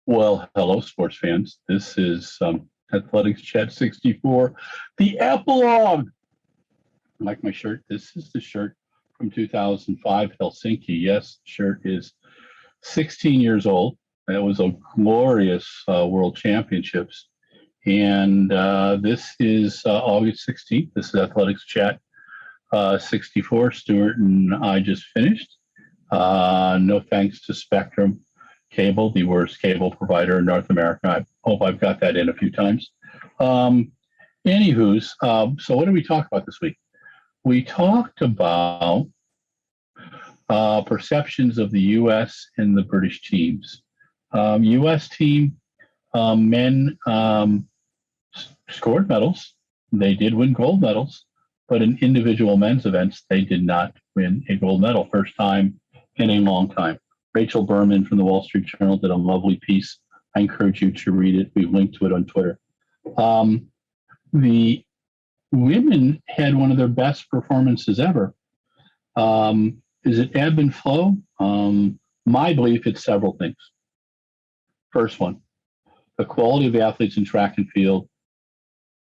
Well, hello, sports fans. This is Athletics Chat 64, the Epilogue. Like my shirt, this is the shirt from 2005 Helsinki. Yes, the shirt is 16 years old. That was a glorious World Championships. And this is August 16th. This is Athletics Chat 64. Stuart and I just finished. No thanks to Spectrum Cable, the worst cable provider in North America. I hope I've got that in a few times. Anywho's, so what did we talk about this week? We talked about perceptions of the U.S. and the British teams. U.S. team men scored medals. They did win gold medals, but in individual men's events, they did not win a gold medal. First time in a long time. Rachel Berman from the Wall Street Journal did a lovely piece. I encourage you to read it. We've linked to it on Twitter. The women had one of their best performances ever. Is it ebb and flow? My belief, it's several things. First one, the quality of the athletes in track and field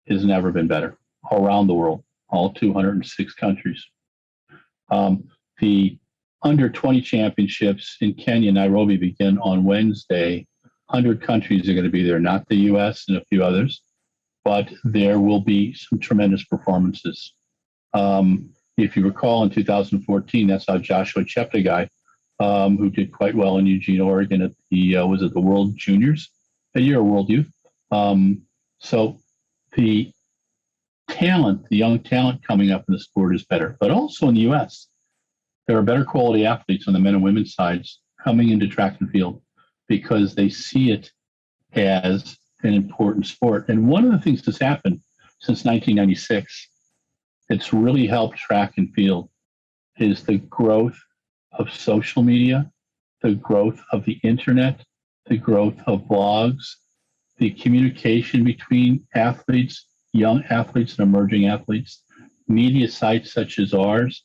has never been better around the world, all 206 countries. The under 20 championships in Kenya, Nairobi, begin on Wednesday. 100 countries are going to be there, not the U.S. and a few others, but there will be some tremendous performances. If you recall, in 2014, that's how Joshua Cheptegei, who did quite well in Eugene, Oregon, at the was it the World Juniors that year, or World Youth? So the talent, the young talent coming up in the sport is better, but also in the U.S. there are better quality athletes on the men and women's sides coming into track and field because they see it as an important sport. And one of the things that's happened since 1996, it's really helped track and field, is the growth of social media, the growth of the internet, the growth of blogs, the communication between athletes, young athletes and emerging athletes, media sites such as ours,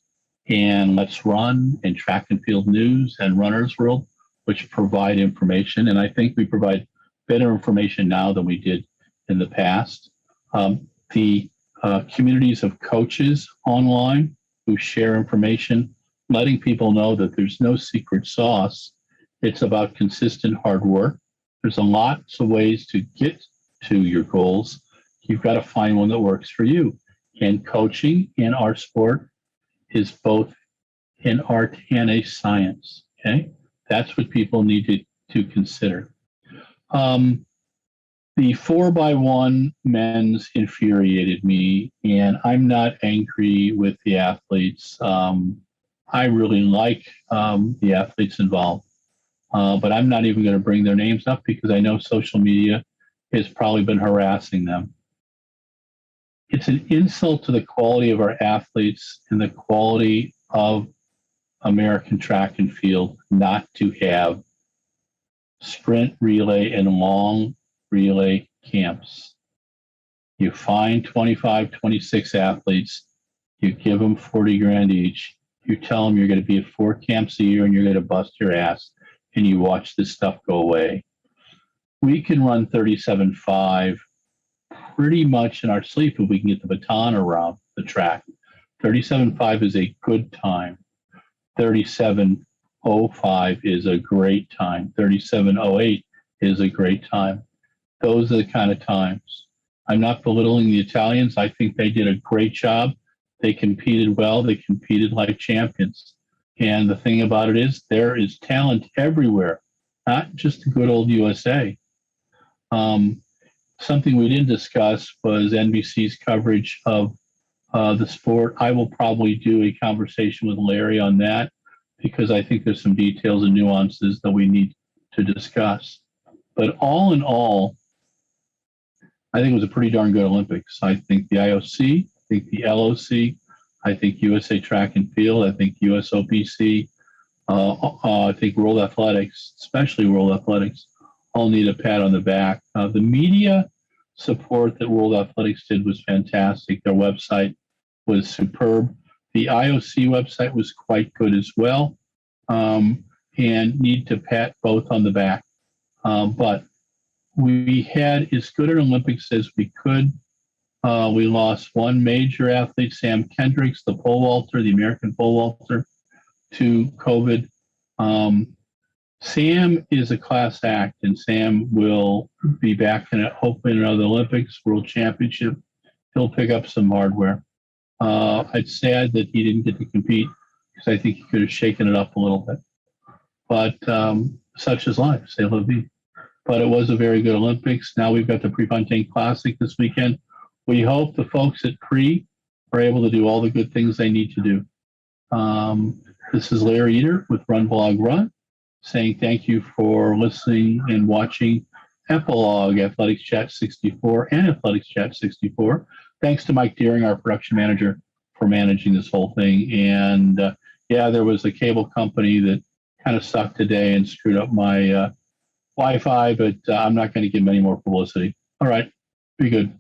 and Let's Run and Track and Field News and Runner's World, which provide information. And I think we provide better information now than we did in the past. The communities of coaches online who share information, letting people know that there's no secret sauce. It's about consistent hard work. There's lots of ways to get to your goals. You've got to find one that works for you. And coaching in our sport is both an art and a science, okay? That's what people need to consider. The 4x1 men's infuriated me, and I'm not angry with the athletes. I really like the athletes involved, but I'm not even going to bring their names up because I know social media has probably been harassing them. It's an insult to the quality of our athletes and the quality of American track and field not to have sprint relay and long relay camps. You find 25, 26 athletes, you give them 40 grand each, you tell them you're going to be at 4 camps a year and you're going to bust your ass, and you watch this stuff go away. We can run 37.5 pretty much in our sleep if we can get the baton around the track. 37.5 is a good time. 37.05 is a great time. 37.08 is a great time. Those are the kind of times. I'm not belittling the Italians. I think they did a great job. They competed well. They competed like champions. And the thing about it is there is talent everywhere, not just the good old USA. Something we didn't discuss was NBC's coverage of the sport. I will probably do a conversation with Larry on that because I think there's some details and nuances that we need to discuss. But all in all, I think it was a pretty darn good Olympics. I think the IOC, I think the LOC, I think USA Track and Field, I think USOPC, I think World Athletics, especially World Athletics, all need a pat on the back. The media support that World Athletics did was fantastic. Their website was superb. The IOC website was quite good as well, and need to pat both on the back. But we had as good an Olympics as we could. We lost one major athlete, Sam Kendricks, the pole vaulter, the American pole vaulter, to COVID. Sam is a class act, and Sam will be back in it, hopefully in another Olympics, World Championship. He'll pick up some hardware. It's sad that he didn't get to compete because I think he could have shaken it up a little bit. But such is life, c'est la vie. But it was a very good Olympics. Now we've got the Prefontaine Classic this weekend. We hope the folks at Pre are able to do all the good things they need to do. This is Larry Eater with RunBlogRun saying thank you for listening and watching Epilogue, Athletics Chat 64 and Athletics Chat 64. Thanks to Mike Deering, our production manager, for managing this whole thing. And yeah, there was a cable company that kind of sucked today and screwed up my Wi-Fi, but I'm not going to give them any more publicity. All right, be good.